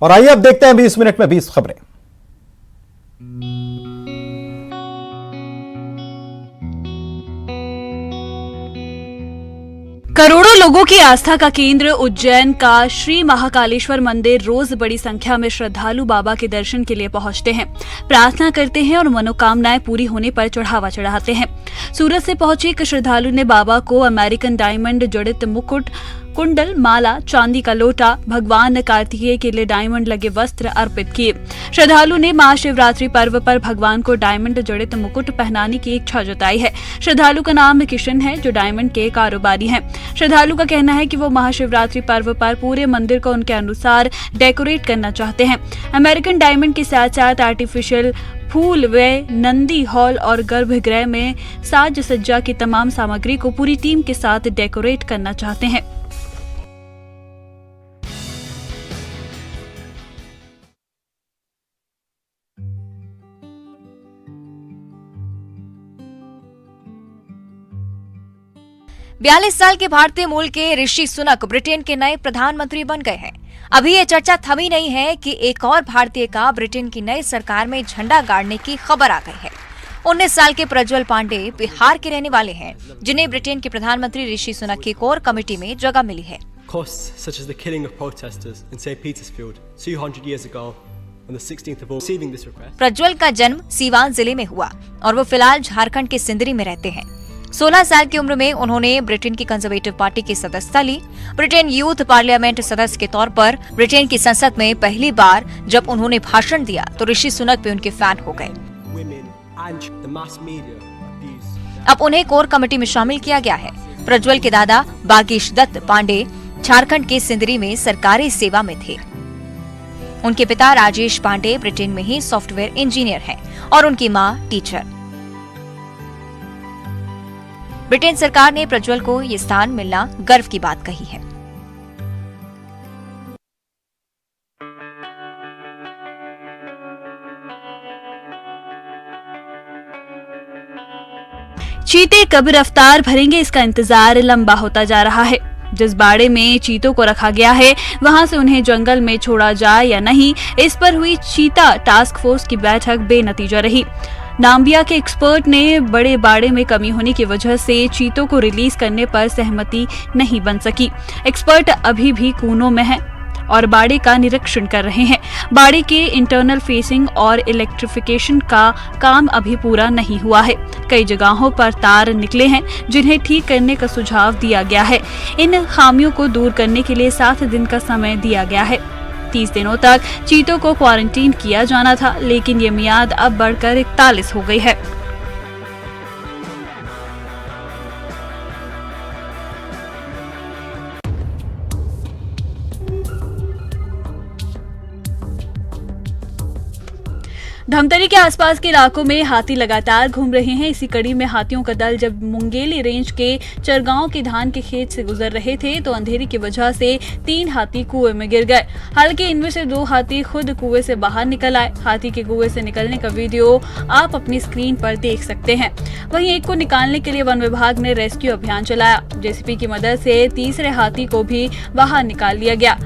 और आइए अब देखते हैं 20 मिनट में 20 खबरें। करोड़ों लोगों की आस्था का केंद्र उज्जैन का श्री महाकालेश्वर मंदिर रोज बड़ी संख्या में श्रद्धालु बाबा के दर्शन के लिए पहुंचते हैं, प्रार्थना करते हैं और मनोकामनाएं पूरी होने पर चढ़ावा चढ़ाते हैं। सूरत से पहुंचे एक श्रद्धालु ने बाबा को अमेरिकन डायमंड जड़ित मुकुट, कुंडल, माला, चांदी का लोटा, भगवान कार्तिकेय के लिए डायमंड लगे वस्त्र अर्पित किए। श्रद्धालु ने महाशिवरात्रि पर्व पर भगवान को डायमंड जड़ित मुकुट पहनाने की इच्छा जताई है। श्रद्धालु का नाम किशन है, जो डायमंड के कारोबारी हैं। श्रद्धालु का कहना है कि वो महाशिवरात्रि पर्व पर पूरे मंदिर को उनके अनुसार डेकोरेट करना चाहते हैं। अमेरिकन डायमंड के साथ साथ आर्टिफिशियल फूल व नंदी हॉल और गर्भगृह में साज सज्जा की तमाम सामग्री को पूरी टीम के साथ डेकोरेट करना चाहते हैं। बयालीस साल के भारतीय मूल के ऋषि सुनक ब्रिटेन के नए प्रधानमंत्री बन गए हैं। अभी ये चर्चा थमी नहीं है कि एक और भारतीय का ब्रिटेन की नई सरकार में झंडा गाड़ने की खबर आ गई है। 19 साल के प्रज्वल पांडे बिहार के रहने वाले हैं, जिन्हें ब्रिटेन के प्रधानमंत्री ऋषि सुनक की कोर कमेटी में जगह मिली है। प्रज्वल का जन्म सीवान जिले में हुआ और वो फिलहाल झारखंड के सिंदरी में रहते हैं। 16 साल की उम्र में उन्होंने ब्रिटेन की कंजर्वेटिव पार्टी की सदस्यता ली। ब्रिटेन यूथ पार्लियामेंट सदस्य के तौर पर ब्रिटेन की संसद में पहली बार जब उन्होंने भाषण दिया तो ऋषि सुनक भी उनके फैन हो गए। अब उन्हें कोर कमेटी में शामिल किया गया है। प्रज्वल के दादा बागेश दत्त पांडे झारखंड के सिंदरी में सरकारी सेवा में थे। उनके पिता राजेश पांडे ब्रिटेन में ही सॉफ्टवेयर इंजीनियर हैं और उनकी मां टीचर। ब्रिटेन सरकार ने प्रज्वल को ये स्थान मिलना गर्व की बात कही है। चीते कब रफ्तार भरेंगे, इसका इंतजार लंबा होता जा रहा है। जिस बाड़े में चीतों को रखा गया है, वहां से उन्हें जंगल में छोड़ा जाए या नहीं, इस पर हुई चीता टास्क फोर्स की बैठक बेनतीजा रही। नाम्बिया के एक्सपर्ट ने बड़े बाड़े में कमी होने की वजह से चीतों को रिलीज करने पर सहमति नहीं बन सकी। एक्सपर्ट अभी भी कूनों में हैं और बाड़े का निरीक्षण कर रहे हैं। बाड़े के इंटरनल फेसिंग और इलेक्ट्रिफिकेशन का काम अभी पूरा नहीं हुआ है। कई जगहों पर तार निकले हैं, जिन्हें ठीक करने का सुझाव दिया गया है। इन खामियों को दूर करने के लिए 7 दिन का समय दिया गया है। 30 दिनों तक चीतों को क्वारंटीन किया जाना था, लेकिन ये मियाद अब बढ़कर 41 हो गई है। धमतरी के आसपास के इलाकों में हाथी लगातार घूम रहे हैं। इसी कड़ी में हाथियों का दल जब मुंगेली रेंज के चरगांव के धान के खेत से गुजर रहे थे तो अंधेरी की वजह से 3 हाथी कुएं में गिर गए। हालांकि इनमें से 2 हाथी खुद कुएं से बाहर निकल आए। हाथी के कुएं से निकलने का वीडियो आप अपनी स्क्रीन पर देख सकते हैं। वहीं एक को निकालने के लिए वन विभाग ने रेस्क्यू अभियान चलाया। जेसीबी की मदद से तीसरे हाथी को भी बाहर निकाल लिया गया।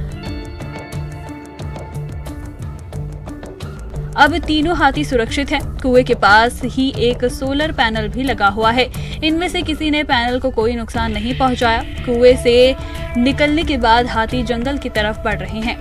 अब तीनों हाथी सुरक्षित हैं। कुएं के पास ही एक सोलर पैनल भी लगा हुआ है। इनमें से किसी ने पैनल को कोई नुकसान नहीं पहुंचाया। कुएं से निकलने के बाद हाथी जंगल की तरफ बढ़ रहे हैं।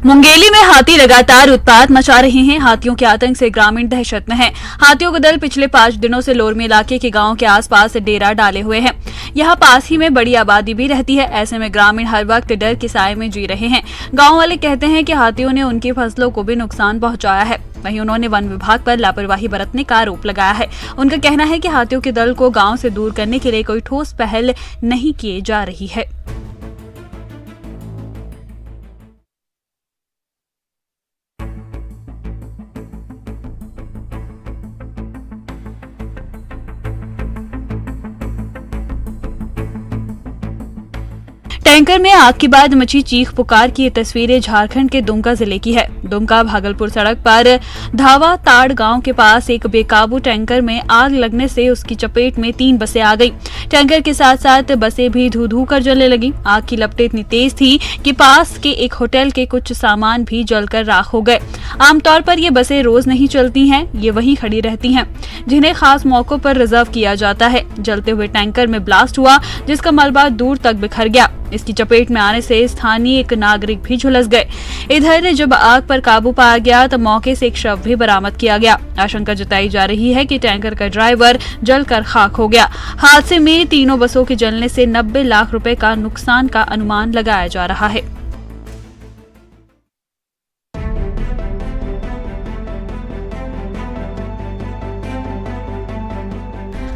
मुंगेली में हाथी लगातार उत्पात मचा रहे हैं। हाथियों के आतंक से ग्रामीण दहशत में हैं। हाथियों का दल पिछले 5 दिनों से लोरमी इलाके के गांव के आसपास डेरा डाले हुए हैं। यहाँ पास ही में बड़ी आबादी भी रहती है। ऐसे में ग्रामीण हर वक्त डर के साए में जी रहे हैं। गांव वाले कहते हैं कि हाथियों ने उनकी फसलों को भी नुकसान पहुंचाया है। वहीं उन्होंने वन विभाग पर लापरवाही बरतने का आरोप लगाया है। उनका कहना है कि हाथियों के दल को गाँव से दूर करने के लिए कोई ठोस पहल नहीं की जा रही है। टैंकर में आग के बाद मची चीख पुकार की ये तस्वीरें झारखंड के दुमका जिले की है। दुमका भागलपुर सड़क पर धावा ताड़ गांव के पास एक बेकाबू टैंकर में आग लगने से उसकी चपेट में 3 बसें आ गई। टैंकर के साथ साथ बसें भी धू धू कर जलने लगी। आग की लपटें इतनी तेज थी कि पास के एक होटल के कुछ सामान भी जलकर राख हो गए। आमतौर पर ये बसें रोज नहीं चलती हैं, ये वहीं खड़ी रहती हैं, जिन्हें खास मौकों पर रिजर्व किया जाता है। जलते हुए टैंकर में ब्लास्ट हुआ, जिसका मलबा दूर तक बिखर गया। इसकी चपेट में आने से स्थानीय एक नागरिक भी झुलस गए। इधर जब आग पर काबू पाया गया तो मौके से एक शव भी बरामद किया गया। आशंका जताई जा रही है कि टैंकर का ड्राइवर जलकर खाक हो गया। हादसे में तीनों बसों के जलने से 90 लाख रुपए का नुकसान का अनुमान लगाया जा रहा है।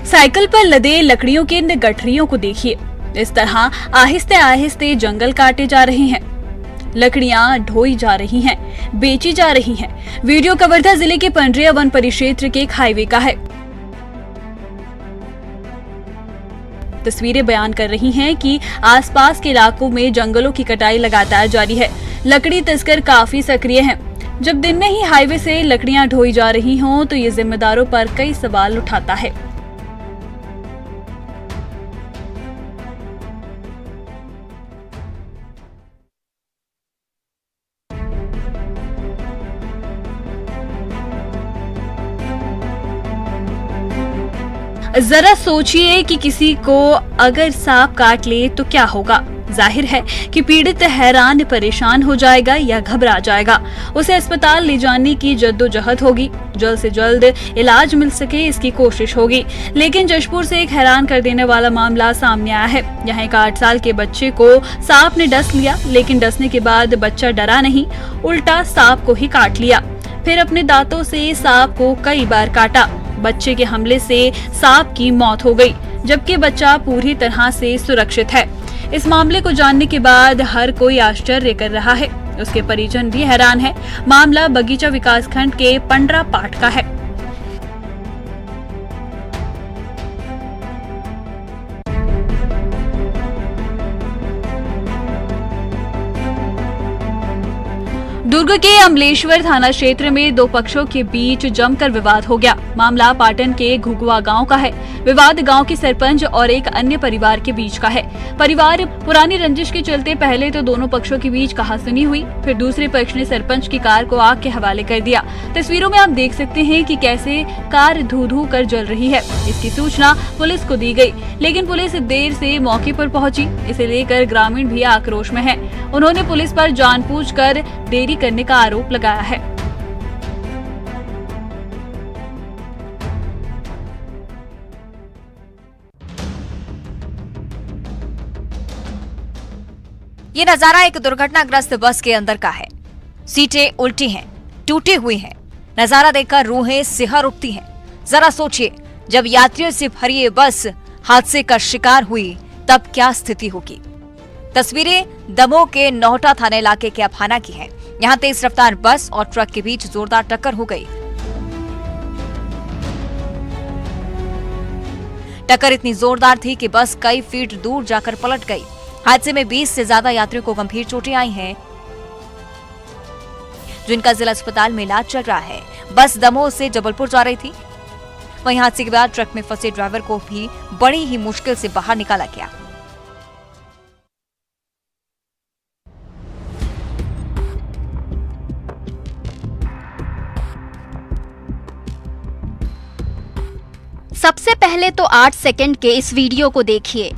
साइकिल पर लदे लकड़ियों के इन गठरियों को देखिए। इस तरह आहिस्ते आहिस्ते जंगल काटे जा रहे हैं, लकड़ियां ढोई जा रही हैं, बेची जा रही हैं। वीडियो कवर्धा जिले के पंडरिया वन परिक्षेत्र के एक हाईवे का है। तस्वीरें बयान कर रही हैं कि आसपास के इलाकों में जंगलों की कटाई लगातार जारी है। लकड़ी तस्कर काफी सक्रिय हैं। जब दिन में ही हाईवे से लकड़ियां ढोई जा रही हों तो ये जिम्मेदारों पर कई सवाल उठाता है। जरा सोचिए कि किसी को अगर सांप काट ले तो क्या होगा। जाहिर है कि पीड़ित हैरान परेशान हो जाएगा या घबरा जाएगा। उसे अस्पताल ले जाने की जद्दोजहद होगी, जल्द से जल्द इलाज मिल सके इसकी कोशिश होगी। लेकिन जशपुर से एक हैरान कर देने वाला मामला सामने आया है। यहाँ एक 8 साल के बच्चे को सांप ने डस लिया, लेकिन डसने के बाद बच्चा डरा नहीं, उल्टा सांप को ही काट लिया। फिर अपने दांतों से सांप को कई बार काटा। बच्चे के हमले से सांप की मौत हो गई, जबकि बच्चा पूरी तरह से सुरक्षित है। इस मामले को जानने के बाद हर कोई आश्चर्य कर रहा है, उसके परिजन भी हैरान हैं। मामला बगीचा विकासखंड के पंडरा पाट का है। दुर्ग के अमलेश्वर थाना क्षेत्र में 2 पक्षों के बीच जमकर विवाद हो गया। मामला पाटन के घुगवा गांव का है। विवाद गांव के सरपंच और एक अन्य परिवार के बीच का है। परिवार पुरानी रंजिश के चलते पहले तो दोनों पक्षों के बीच कहासुनी हुई, फिर दूसरे पक्ष ने सरपंच की कार को आग के हवाले कर दिया। तस्वीरों में आप देख सकते हैं कि कैसे कार धू धू कर जल रही है। इसकी सूचना पुलिस को दी गई, लेकिन पुलिस देर से मौके पर पहुंची। इसे लेकर ग्रामीण भी आक्रोश में हैं। उन्होंने पुलिस पर जानबूझकर देरी करने का आरोप लगाया है। ये नजारा एक दुर्घटनाग्रस्त बस के अंदर का है। सीटें उल्टी हैं, टूटी हुई हैं। नजारा देखकर रूहें सिहर उठती हैं। जरा सोचिए, जब यात्रियों से भरी ये बस हादसे का शिकार हुई तब क्या स्थिति होगी। तस्वीरें दमोह के नौहटा थाना इलाके के अफाना की हैं। यहाँ तेज रफ्तार बस और ट्रक के बीच जोरदार टक्कर हो गई। टक्कर इतनी जोरदार थी कि बस कई फीट दूर जाकर पलट गई। हादसे में 20 से ज्यादा यात्रियों को गंभीर चोटें आई हैं, जिनका जिला अस्पताल में इलाज चल रहा है। बस दमोह से जबलपुर जा रही थी। वहीं हादसे के बाद ट्रक में फंसे ड्राइवर को भी बड़ी ही मुश्किल से बाहर निकाला गया। सबसे पहले तो 8 सेकंड के इस वीडियो को देखिए।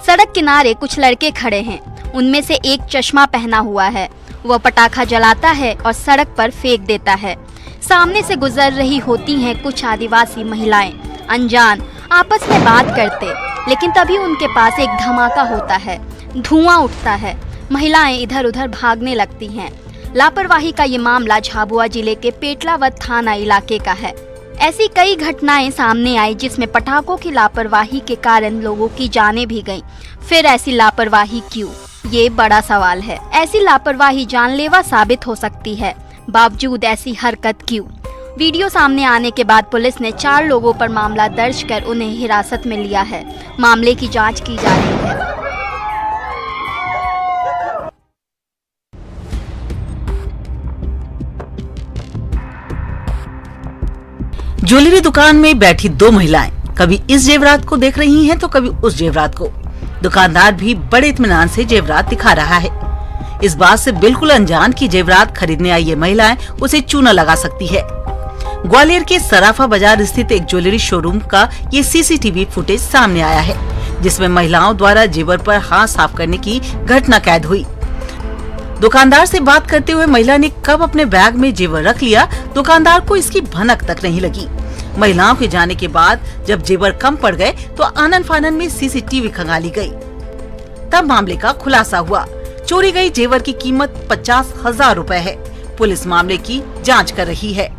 सड़क किनारे कुछ लड़के खड़े हैं। उनमें से एक चश्मा पहना हुआ है। वह पटाखा जलाता है और सड़क पर फेंक देता है। सामने से गुजर रही होती हैं कुछ आदिवासी महिलाएं, अनजान, आपस में बात करते, लेकिन तभी उनके पास एक धमाका होता है, धुआं उठता है। महिलाएं इधर उधर भागने लगती हैं। लापरवाही का ये मामला झाबुआ जिले के पेटलावद थाना इलाके का है। ऐसी कई घटनाएं सामने आई जिसमें पटाखों की लापरवाही के कारण लोगों की जानें भी गईं। फिर ऐसी लापरवाही क्यों, ये बड़ा सवाल है। ऐसी लापरवाही जानलेवा साबित हो सकती है, बावजूद ऐसी हरकत क्यों? वीडियो सामने आने के बाद पुलिस ने 4 लोगों पर मामला दर्ज कर उन्हें हिरासत में लिया है। मामले की जांच की जा रही है। ज्वेलरी दुकान में बैठी 2 महिलाएं कभी इस जेवरात को देख रही हैं तो कभी उस जेवरात को। दुकानदार भी बड़े इत्मीनान से जेवरात दिखा रहा है, इस बात से बिल्कुल अनजान कि जेवरात खरीदने आई ये महिलाएं उसे चूना लगा सकती है। ग्वालियर के सराफा बाजार स्थित एक ज्वेलरी शोरूम का ये सीसीटीवी फुटेज सामने आया है, जिसमें महिलाओं द्वारा जेवर पर हाथ साफ करने की घटना कैद हुई। दुकानदार से बात करते हुए महिला ने कब अपने बैग में जेवर रख लिया, दुकानदार को इसकी भनक तक नहीं लगी। महिलाओं के जाने के बाद जब जेवर कम पड़ गए तो आनन फानन में सीसीटीवी खंगाली गई। तब मामले का खुलासा हुआ। चोरी गई जेवर की कीमत 50,000 रुपए है। पुलिस मामले की जांच कर रही है।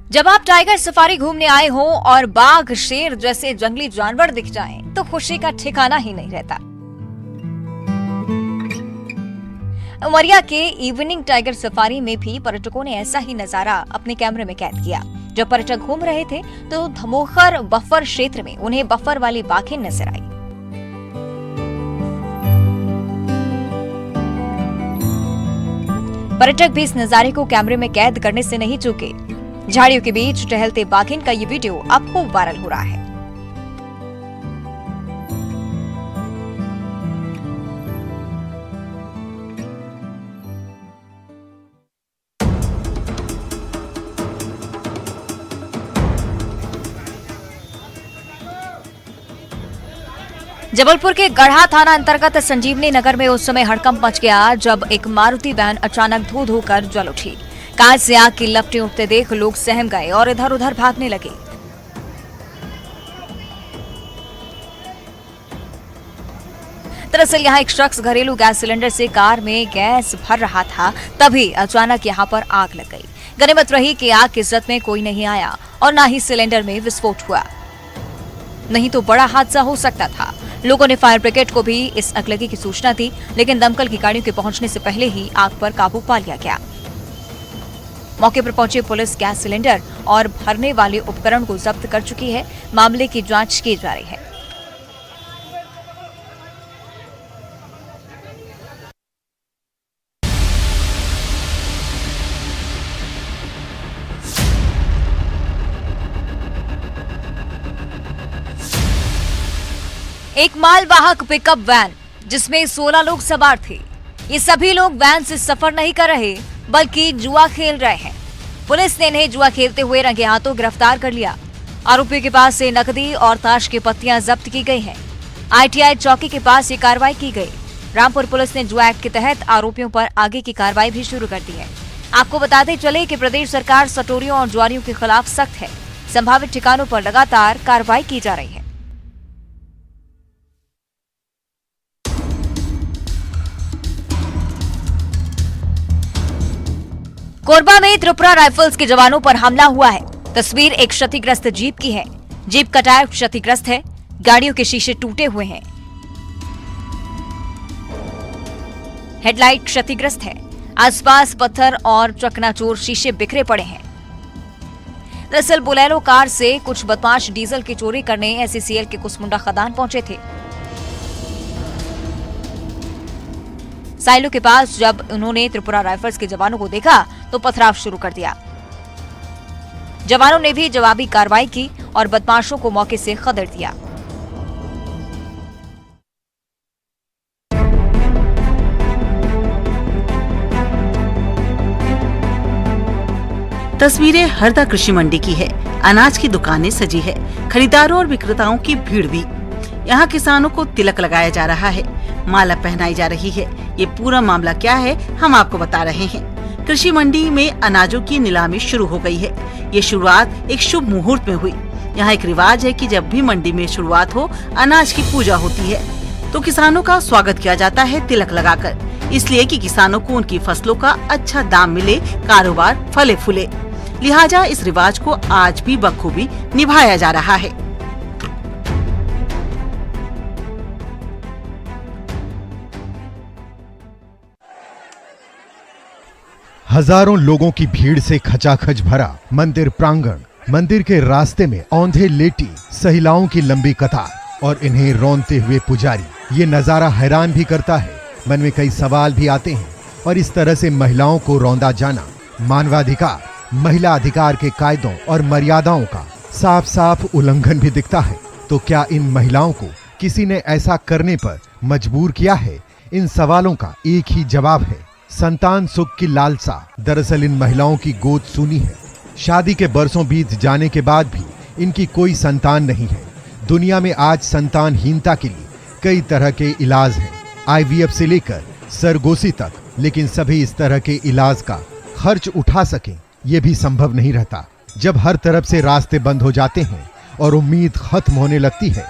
जब आप टाइगर सफारी घूमने आए हो और बाघ, शेर जैसे जंगली जानवर दिख जाएं, तो खुशी का ठिकाना ही नहीं रहता। उमरिया के इवनिंग टाइगर सफारी में भी पर्यटकों ने ऐसा ही नजारा अपने कैमरे में कैद किया। जब पर्यटक घूम रहे थे तो धमोखर बफर क्षेत्र में उन्हें बफर वाली बाघें नजर आई। पर्यटक भी इस नजारे को कैमरे में कैद करने से नहीं चूके। झाड़ियों के बीच टहलते बाघिन का ये वीडियो अब खूब वायरल हो रहा है। जबलपुर के गढ़ा थाना अंतर्गत संजीवनी नगर में उस समय हड़कंप मच गया जब एक मारुति वैन अचानक धू धू कर जल उठी। कांच से आग की लपटें उठते देख लोग सहम गए और इधर उधर भागने लगे। दरअसल यहाँ एक शख्स घरेलू गैस सिलेंडर से कार में गैस भर रहा था, तभी अचानक यहाँ पर आग लग गई। गनीमत रही कि आग की जद में कोई नहीं आया और न ही सिलेंडर में विस्फोट हुआ, नहीं तो बड़ा हादसा हो सकता था। लोगों ने फायर ब्रिगेड को भी इस अगलगी की सूचना दी, लेकिन दमकल की गाड़ियों के पहुंचने से पहले ही आग पर काबू पा लिया गया। मौके पर पहुंची पुलिस गैस सिलेंडर और भरने वाले उपकरण को जब्त कर चुकी है। मामले की जांच की जा रही है। एक मालवाहक पिकअप वैन जिसमें 16 लोग सवार थे। ये सभी लोग वैन से सफर नहीं कर रहे बल्कि जुआ खेल रहे हैं। पुलिस ने इन्हें जुआ खेलते हुए रंगे हाथों गिरफ्तार कर लिया। आरोपियों के पास से नकदी और ताश की पत्तियां जब्त की गई हैं। ITI चौकी के पास ये कार्रवाई की गई। रामपुर पुलिस ने जुआ एक्ट के तहत आरोपियों पर आगे की कार्रवाई भी शुरू कर दी है। आपको बताते चले कि प्रदेश सरकार सटोरियों और जुआरियों के खिलाफ सख्त है। संभावित ठिकानों पर लगातार कार्रवाई की जा रही है। कोरबा में त्रिपुरा राइफल्स के जवानों पर हमला हुआ है। तस्वीर एक क्षतिग्रस्त जीप की है। जीप का टायर क्षतिग्रस्त है, गाड़ियों के शीशे टूटे हुए हैं, हेडलाइट क्षतिग्रस्त है, आसपास पत्थर और चकनाचूर शीशे बिखरे पड़े हैं। दरअसल बोलेरो कार से कुछ बदमाश डीजल की चोरी करने SCCL के कुसमुंडा खदान पहुंचे थे। साइलो के पास जब उन्होंने त्रिपुरा राइफल्स के जवानों को देखा तो पथराव शुरू कर दिया। जवानों ने भी जवाबी कार्रवाई की और बदमाशों को मौके से खदेड़ दिया। तस्वीरें हरदा कृषि मंडी की है। अनाज की दुकानें सजी है, खरीदारों और विक्रेताओं की भीड़ भी। यहाँ किसानों को तिलक लगाया जा रहा है, माला पहनाई जा रही है। ये पूरा मामला क्या है हम आपको बता रहे हैं। कृषि मंडी में अनाजों की नीलामी शुरू हो गई है। ये शुरुआत एक शुभ मुहूर्त में हुई। यहाँ एक रिवाज है कि जब भी मंडी में शुरुआत हो अनाज की पूजा होती है तो किसानों का स्वागत किया जाता है तिलक लगाकर, इसलिए कि किसानों को उनकी फसलों का अच्छा दाम मिले, कारोबार फले फूले। लिहाजा इस रिवाज को आज भी बखूबी निभाया जा रहा है। हजारों लोगों की भीड़ से खचाखच भरा मंदिर प्रांगण, मंदिर के रास्ते में औंधे लेटी महिलाओं की लंबी कतार और इन्हें रौंदते हुए पुजारी। ये नजारा हैरान भी करता है, मन में कई सवाल भी आते हैं। और इस तरह से महिलाओं को रौंदा जाना मानवाधिकार, महिला अधिकार के कायदों और मर्यादाओं का साफ साफ उल्लंघन भी दिखता है। तो क्या इन महिलाओं को किसी ने ऐसा करने पर मजबूर किया है? इन सवालों का एक ही जवाब है, संतान सुख की लालसा। दरअसल इन महिलाओं की गोद सूनी है। शादी के बरसों बीत जाने के बाद भी इनकी कोई संतान नहीं है। दुनिया में आज संतानहीनता के लिए कई तरह के इलाज हैं, IVF से लेकर सरगोशी तक, लेकिन सभी इस तरह के इलाज का खर्च उठा सकें ये भी संभव नहीं रहता। जब हर तरफ से रास्ते बंद हो जाते हैं और उम्मीद खत्म होने लगती है,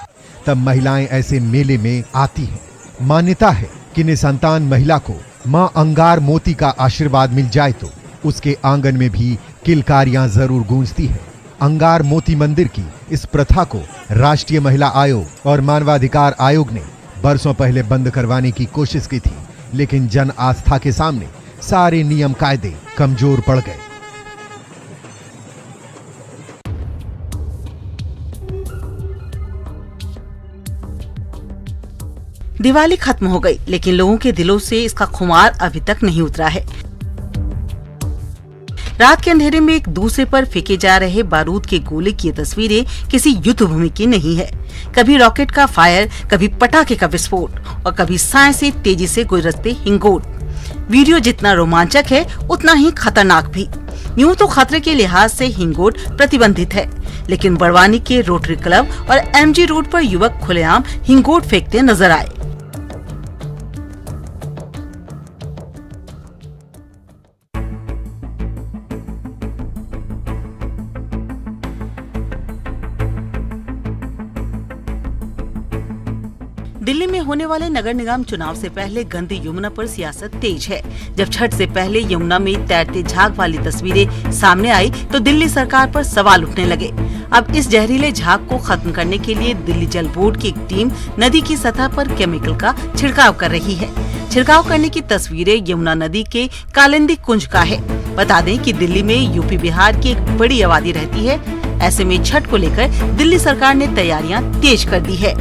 तब महिलाएं ऐसे मेले में आती हैं। मान्यता है कि निसंतान महिला को मां अंगार मोती का आशीर्वाद मिल जाए तो उसके आंगन में भी किलकारियां जरूर गूंजती है। अंगार मोती मंदिर की इस प्रथा को राष्ट्रीय महिला आयोग और मानवाधिकार आयोग ने बरसों पहले बंद करवाने की कोशिश की थी, लेकिन जन आस्था के सामने सारे नियम कायदे कमजोर पड़ गए। दिवाली खत्म हो गई, लेकिन लोगों के दिलों से इसका खुमार अभी तक नहीं उतरा है। रात के अंधेरे में एक दूसरे पर फेंके जा रहे बारूद के गोले की तस्वीरें किसी युद्ध भूमि की नहीं है। कभी रॉकेट का फायर, कभी पटाखे का विस्फोट और कभी साय से तेजी से गुजरते हिंगोट। वीडियो जितना रोमांचक है उतना ही खतरनाक भी। यूं तो खतरे के लिहाज से हिंगोट प्रतिबंधित है, लेकिन बड़वानी के रोटरी क्लब और MG रोड पर युवक खुलेआम हिंगोट फेंकते नजर आए। दिल्ली में होने वाले नगर निगम चुनाव से पहले गंदी यमुना पर सियासत तेज है। जब छठ से पहले यमुना में तैरते झाग वाली तस्वीरें सामने आई तो दिल्ली सरकार पर सवाल उठने लगे। अब इस जहरीले झाग को खत्म करने के लिए दिल्ली जल बोर्ड की एक टीम नदी की सतह पर केमिकल का छिड़काव कर रही है। छिड़काव करने की तस्वीरें यमुना नदी के कालिंदी कुंज का है। बता दें कि दिल्ली में यूपी बिहार की एक बड़ी आबादी रहती है। ऐसे में छठ को लेकर दिल्ली सरकार ने तैयारियां तेज कर दी है।